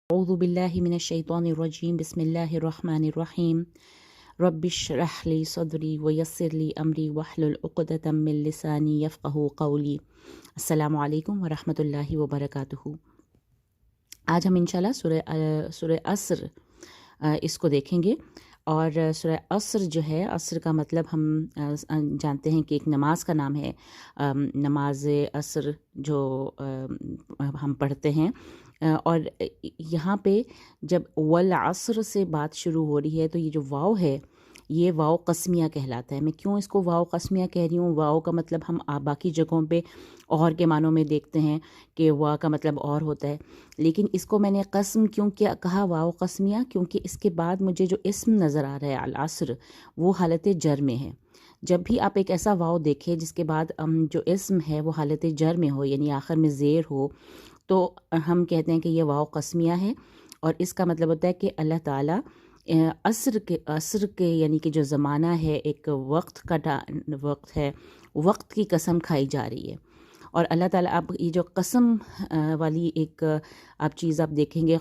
اعوذ باللہ من الشیطان الرجیم بسم اللہ الرحمن الرحیم رب اشرح لی صدری ویسر لی امری واحلل عقدۃ من لسانی یفقہوا قولی۔ السلام علیکم ورحمۃ اللہ وبرکاتہ۔ آج ہم انشاءاللہ سورہ عصر اس کو دیکھیں گے، اور سورہ عصر جو ہے، عصر کا مطلب ہم جانتے ہیں کہ ایک نماز کا نام ہے، نماز عصر جو ہم پڑھتے ہیں۔ اور یہاں پہ جب والعصر سے بات شروع ہو رہی ہے تو یہ جو واو ہے یہ واو قسمیہ کہلاتا ہے۔ میں کیوں اس کو واو قسمیہ کہہ رہی ہوں؟ واو کا مطلب ہم باقی جگہوں پہ اور کے معنوں میں دیکھتے ہیں کہ وا کا مطلب اور ہوتا ہے، لیکن اس کو میں نے قسم کیوں کیا کہا واو قسمیہ؟ کیونکہ اس کے بعد مجھے جو اسم نظر آ رہا ہے العصر، وہ حالت جر میں ہے۔ جب بھی آپ ایک ایسا واو دیکھیں جس کے بعد جو اسم ہے وہ حالت جر میں ہو، یعنی آخر میں زیر ہو، تو ہم کہتے ہیں کہ یہ واو قسمیہ ہے، اور اس کا مطلب ہوتا ہے کہ اللہ تعالیٰ عصر کے یعنی کہ جو زمانہ ہے، ایک وقت کا وقت ہے، وقت کی قسم کھائی جا رہی ہے۔ اور اللہ تعالیٰ اب یہ جو قسم والی ایک آپ چیز آپ دیکھیں گے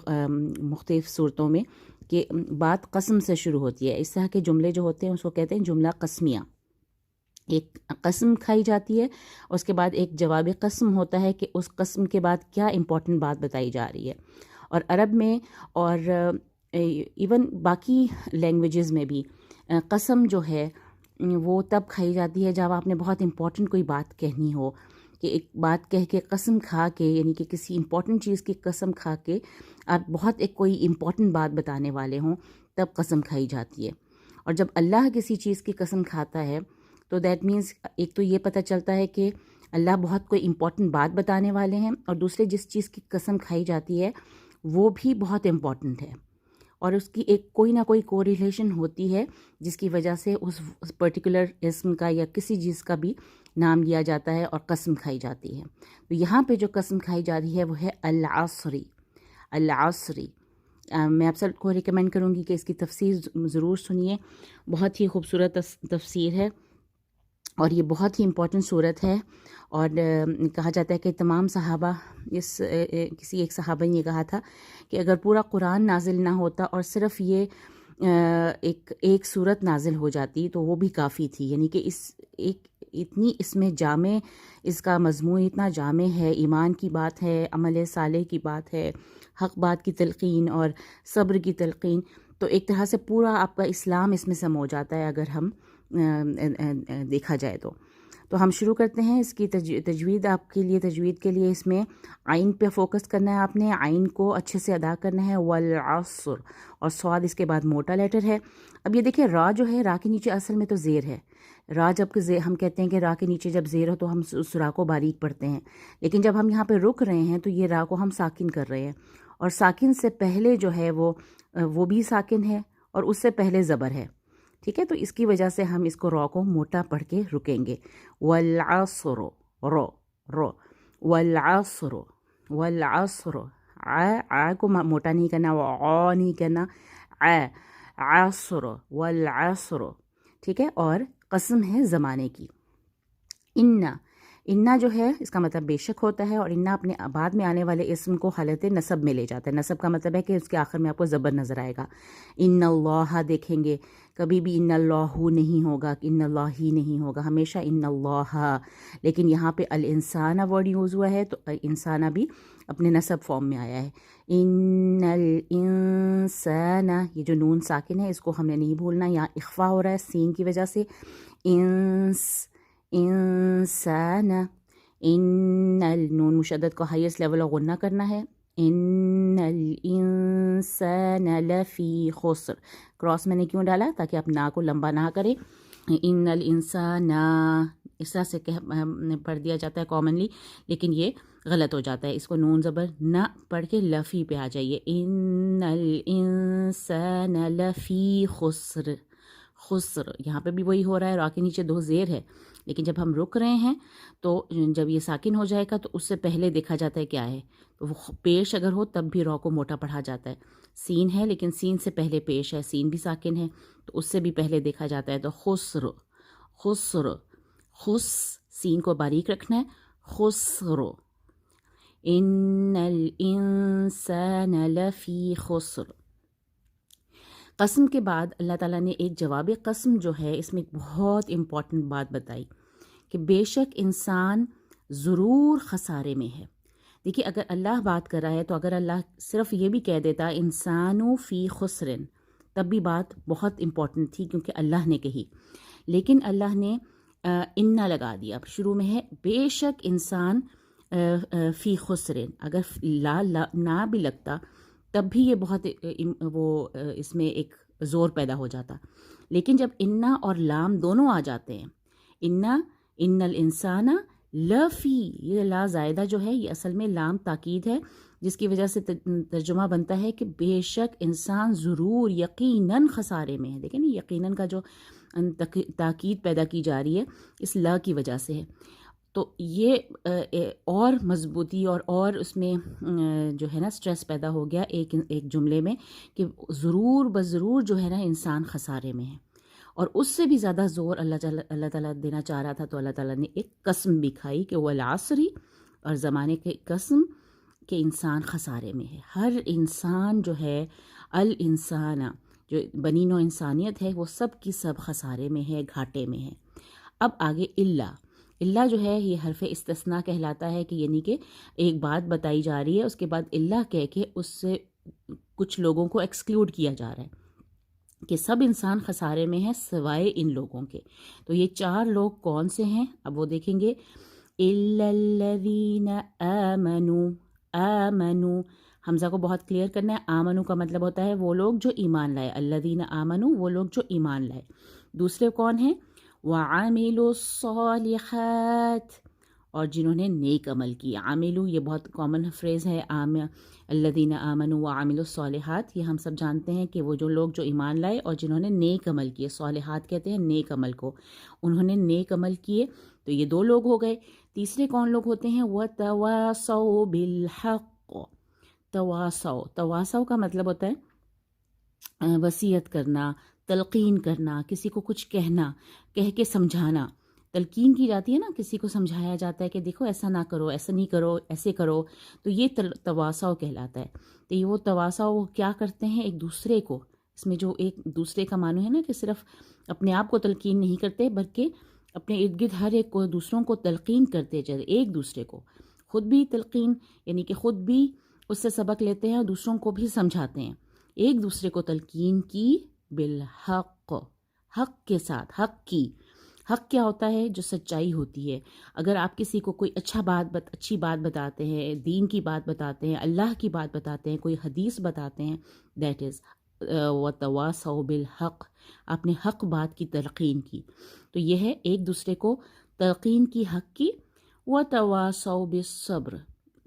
مختلف صورتوں میں کہ بات قسم سے شروع ہوتی ہے۔ اس طرح کے جملے جو ہوتے ہیں اس کو کہتے ہیں جملہ قسمیہ۔ ایک قسم کھائی جاتی ہے، اس کے بعد ایک جواب قسم ہوتا ہے کہ اس قسم کے بعد کیا امپورٹنٹ بات بتائی جا رہی ہے۔ اور عرب میں اور ایون باقی لینگویجز میں بھی قسم جو ہے وہ تب کھائی جاتی ہے جب آپ نے بہت امپورٹنٹ کوئی بات کہنی ہو، کہ ایک بات کہہ کے قسم کھا کے، یعنی کہ کسی امپورٹنٹ چیز کی قسم کھا کے آپ بہت ایک کوئی امپورٹنٹ بات بتانے والے ہوں، تب قسم کھائی جاتی ہے۔ اور جب اللہ کسی چیز کی قسم کھاتا ہے تو دیٹ مینس ایک تو یہ پتہ چلتا ہے کہ اللہ بہت کوئی امپورٹنٹ بات بتانے والے ہیں، اور دوسرے جس چیز کی قسم کھائی جاتی ہے وہ بھی بہت امپورٹنٹ ہے، اور اس کی ایک کوئی نہ کوئی کوریلیشن ہوتی ہے جس کی وجہ سے اس پرٹیکولر اسم کا یا کسی چیز کا بھی نام لیا جاتا ہے اور قسم کھائی جاتی ہے۔ تو یہاں پہ جو قسم کھائی جا رہی ہے وہ ہے العصری۔ العصری میں آپ سب کو ریکمینڈ کروں گی کہ اس کی تفسیر ضرور سنیے، بہت ہی خوبصورت تفسیر ہے، اور یہ بہت ہی امپورٹنٹ صورت ہے۔ اور کہا جاتا ہے کہ تمام صحابہ، کسی ایک صحابہ نے یہ کہا تھا کہ اگر پورا قرآن نازل نہ ہوتا اور صرف یہ ایک صورت نازل ہو جاتی تو وہ بھی کافی تھی، یعنی کہ اس میں جامع، اس کا مضمون اتنا جامع ہے، ایمان کی بات ہے، عمل صالح کی بات ہے، حق بات کی تلقین اور صبر کی تلقین، تو ایک طرح سے پورا آپ کا اسلام اس میں سمو جاتا ہے اگر ہم دیکھا جائے تو ہم شروع کرتے ہیں۔ اس کی تجوید آپ کے لیے، تجوید کے لیے اس میں عین پہ فوکس کرنا ہے، آپ نے عین کو اچھے سے ادا کرنا ہے، والعصر، اور صاد اس کے بعد موٹا لیٹر ہے۔ اب یہ دیکھیں را جو ہے، را کے نیچے اصل میں تو زیر ہے۔ را جب کہ ہم کہتے ہیں کہ را کے نیچے جب زیر ہو تو ہم اس را کو باریک پڑھتے ہیں، لیکن جب ہم یہاں پہ رک رہے ہیں تو یہ را کو ہم ساکن کر رہے ہیں، اور ساکن سے پہلے جو ہے وہ بھی ساکن ہے، اور اس سے پہلے زبر ہے، ٹھیک ہے؟ تو اس کی وجہ سے ہم اس کو را کو موٹا پڑھ کے رکیں گے۔ والعصر، رو رو، والعصر، والعصر، آ کو موٹا نہیں کرنا، آ نہیں کرنا، عصر، والعصر، ٹھیک ہے؟ اور قسم ہے زمانے کی۔ انا جو ہے اس کا مطلب بے شک ہوتا ہے، اور انا اپنے بعد میں آنے والے اسم کو حالت نصب میں لے جاتا ہے۔ نصب کا مطلب ہے کہ اس کے آخر میں آپ کو زبر نظر آئے گا۔ ان اللہ دیکھیں گے، کبھی بھی ان اللہ نہیں ہوگا، ان اللہ ہی نہیں ہوگا، ہمیشہ ان اللہ۔ لیکن یہاں پہ الانسان ورڈ یوز ہوا ہے تو انسانہ بھی اپنے نصب فارم میں آیا ہے۔ ان الانسان، یہ جو نون ساکن ہے اس کو ہم نے نہیں بھولنا، یہاں اخفا ہو رہا ہے سین کی وجہ سے۔ انسان، ان النون مشدد کو ہائیسٹ لیول اور غنہ کرنا ہے۔ ان الانسان لفی خسر، کراس میں نے کیوں ڈالا؟ تاکہ آپ نا کو لمبا نہ کریں۔ ان الانسان اس طرح سے پڑھ دیا جاتا ہے کامنلی، لیکن یہ غلط ہو جاتا ہے، اس کو نون زبر نہ پڑھ کے لفی پہ آ جائیے۔ ان الانسان لفی خسر، خسر یہاں پہ بھی وہی ہو رہا ہے، را کے نیچے دو زیر ہے، لیکن جب ہم رک رہے ہیں تو جب یہ ساکن ہو جائے گا تو اس سے پہلے دیکھا جاتا ہے کیا ہے، تو وہ پیش اگر ہو تب بھی را کو موٹا پڑھا جاتا ہے۔ سین ہے لیکن سین سے پہلے پیش ہے، سین بھی ساکن ہے تو اس سے بھی پہلے دیکھا جاتا ہے، تو خسر، خسر، خس، سین کو باریک رکھنا ہے، خسر۔ ان الانسان لفی خسر. قسم کے بعد اللہ تعالیٰ نے ایک جواب قسم جو ہے اس میں ایک بہت امپورٹنٹ بات بتائی کہ بے شک انسان ضرور خسارے میں ہے. دیکھیے اگر اللہ بات کر رہا ہے تو اگر اللہ صرف یہ بھی کہہ دیتا انسانو فی خسرن تب بھی بات بہت امپورٹنٹ تھی کیونکہ اللہ نے کہی، لیکن اللہ نے انا لگا دیا. اب شروع میں ہے بے شک انسان فی خسرن. اگر لا نہ بھی لگتا تب بھی یہ بہت اس میں ایک زور پیدا ہو جاتا، لیکن جب انا اور لام دونوں آ جاتے ہیں، ان الانسان لفی، یہ لا زائدہ جو ہے یہ اصل میں لام تاکید ہے، جس کی وجہ سے ترجمہ بنتا ہے کہ بے شک انسان ضرور یقیناً خسارے میں ہے. دیکھیں نا یقیناً کا جو تاکید پیدا کی جا رہی ہے اس لا کی وجہ سے ہے. تو یہ اور مضبوطی اور اس میں جو ہے نا سٹریس پیدا ہو گیا ایک جملے میں کہ ضرور بضرور جو ہے نا انسان خسارے میں ہے. اور اس سے بھی زیادہ زور اللہ تعالیٰ دینا چاہ رہا تھا تو اللہ تعالیٰ نے ایک قسم بھی کھائی کہ والعصری، اور زمانے کی قسم کہ انسان خسارے میں ہے. ہر انسان جو ہے الانسان جو بنی نوع انسانیت ہے وہ سب کی سب خسارے میں ہے، گھاٹے میں ہے. اب آگے اللہ جو ہے یہ حرف استثناء کہلاتا ہے کہ یعنی کہ ایک بات بتائی جا رہی ہے اس کے بعد اللہ کہہ کے اس سے کچھ لوگوں کو ایکسکلوڈ کیا جا رہا ہے کہ سب انسان خسارے میں ہیں سوائے ان لوگوں کے. تو یہ 4 لوگ کون سے ہیں اب وہ دیکھیں گے. الا الذین آمنوا، حمزہ کو بہت کلیئر کرنا ہے. آمنو کا مطلب ہوتا ہے وہ لوگ جو ایمان لائے، الذین آمنوا وہ لوگ جو ایمان لائے. دوسرے کون ہیں؟ وعملوا الصالحات، اور جنہوں نے نیک عمل کی. عاملو یہ بہت کامن فریز ہے، الذین آمنوا وعملوا الصالحات، یہ ہم سب جانتے ہیں کہ وہ جو لوگ جو ایمان لائے اور جنہوں نے نیک عمل کیے. صالحات کہتے ہیں نیک عمل کو، انہوں نے نیک عمل کیے. تو یہ 2 لوگ ہو گئے. تیسرے کون لوگ ہوتے ہیں؟ وتواصوا بالحق. تواصوا کا مطلب ہوتا ہے وصیت کرنا، تلقین کرنا، کسی کو کچھ کہہ کے سمجھانا. تلقین کی جاتی ہے نا، کسی کو سمجھایا جاتا ہے کہ دیکھو ایسا نہ کرو، ایسا نہیں کرو، ایسے کرو. تو یہ تواصع کہلاتا ہے. تو یہ وہ تواصع وہ کیا کرتے ہیں ایک دوسرے کو، اس میں جو ایک دوسرے کا معنی ہے نا کہ صرف اپنے آپ کو تلقین نہیں کرتے بلکہ اپنے ارد گرد ہر ایک کو دوسروں کو تلقین کرتے جائے، ایک دوسرے کو. خود بھی تلقین یعنی کہ خود بھی اس سے سبق لیتے ہیں اور دوسروں کو بھی سمجھاتے ہیں. ایک دوسرے کو تلقین کی بالحق، حق کے ساتھ. حق کیا ہوتا ہے؟ جو سچائی ہوتی ہے. اگر آپ کسی کو کوئی اچھی بات بتاتے ہیں، دین کی بات بتاتے ہیں، اللہ کی بات بتاتے ہیں، کوئی حدیث بتاتے ہیں، دیٹ از وتواصوا بالحق، آپ نے حق بات کی تلقین کی. تو یہ ہے ایک دوسرے کو تلقین کی حق کی. وتواصوا بالصبر،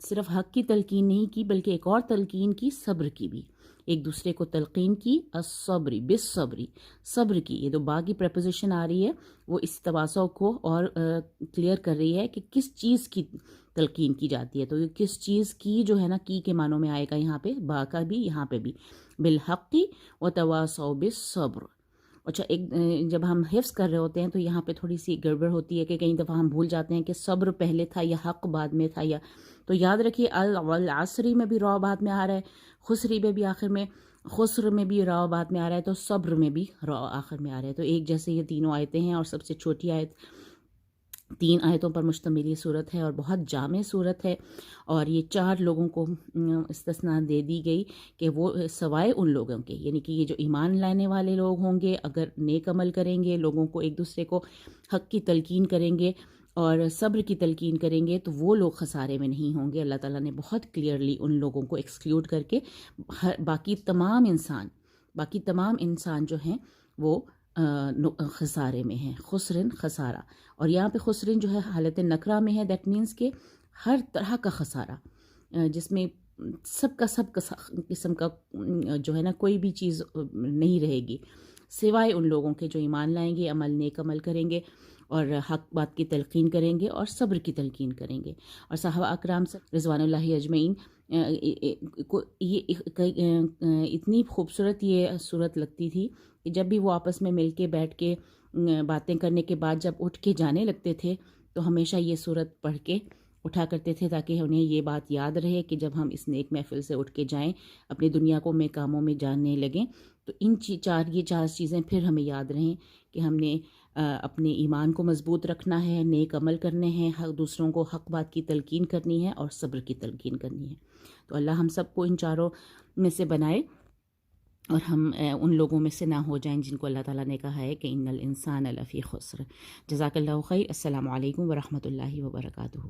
صرف حق کی تلقین نہیں کی بلکہ ایک اور تلقین کی صبر کی بھی. ایک دوسرے کو تلقین کی الصبری بالصبری، صبر کی. یہ جو با کی پریپوزیشن آ رہی ہے وہ اس تواصع کو اور کلیئر کر رہی ہے کہ کس چیز کی تلقین کی جاتی ہے. تو یہ کس چیز کی جو ہے نا کی کے معنوں میں آئے گا یہاں پہ، با کا بھی یہاں پہ بھی. بالحق وتواصوا بالصبر. اچھا جب ہم حفظ کر رہے ہوتے ہیں تو یہاں پہ تھوڑی سی گڑبڑ ہوتی ہے کہ کئی دفعہ ہم بھول جاتے ہیں کہ صبر پہلے تھا یا حق بعد میں تھا. یا تو یاد رکھیے العصری میں بھی را بعد میں آ رہا ہے، خسری میں بھی آخر میں، خسر میں بھی را بعد میں آ رہا ہے، تو صبر میں بھی را آخر میں آ رہا ہے. تو ایک جیسے یہ تینوں آیتیں ہیں اور سب سے چھوٹی آیت 3 آیتوں پر مشتمل یہ صورت ہے اور بہت جامع صورت ہے. اور یہ 4 لوگوں کو استثناء دے دی گئی کہ وہ سوائے ان لوگوں کے، یعنی کہ یہ جو ایمان لانے والے لوگ ہوں گے اگر نیک عمل کریں گے، لوگوں کو ایک دوسرے کو حق کی تلقین کریں گے اور صبر کی تلقین کریں گے تو وہ لوگ خسارے میں نہیں ہوں گے. اللہ تعالیٰ نے بہت کلیئرلی ان لوگوں کو ایکسکلیوڈ کر کے باقی تمام انسان جو ہیں وہ خسارے میں ہیں. خسرن خسارہ، اور یہاں پہ خسرن جو ہے حالت نکرہ میں ہے. دیٹ مینس کہ ہر طرح کا خسارہ، جس میں سب قسم کا جو ہے نا کوئی بھی چیز نہیں رہے گی سوائے ان لوگوں کے جو ایمان لائیں گے، نیک عمل کریں گے اور حق بات کی تلقین کریں گے اور صبر کی تلقین کریں گے. اور صحابہ اکرام رضوان اللہ اجمعین کو یہ اتنی خوبصورت یہ صورت لگتی تھی کہ جب بھی وہ آپس میں مل کے بیٹھ کے باتیں کرنے کے بعد جب اٹھ کے جانے لگتے تھے تو ہمیشہ یہ صورت پڑھ کے اٹھا کرتے تھے تاکہ انہیں یہ بات یاد رہے کہ جب ہم اس نیک محفل سے اٹھ کے جائیں اپنی دنیا کو میں کاموں میں جاننے لگیں تو یہ چار چیزیں پھر ہمیں یاد رہیں کہ ہم نے اپنے ایمان کو مضبوط رکھنا ہے، نیک عمل کرنے ہیں، دوسروں کو حق بات کی تلقین کرنی ہے اور صبر کی تلقین کرنی ہے۔ تو اللہ ہم سب کو ان چاروں میں سے بنائے اور ہم ان لوگوں میں سے نہ ہو جائیں جن کو اللہ تعالیٰ نے کہا ہے کہ ان الانسان لفی خسر۔ جزاک اللہ خیر۔ السلام علیکم ورحمۃ اللہ وبرکاتہ۔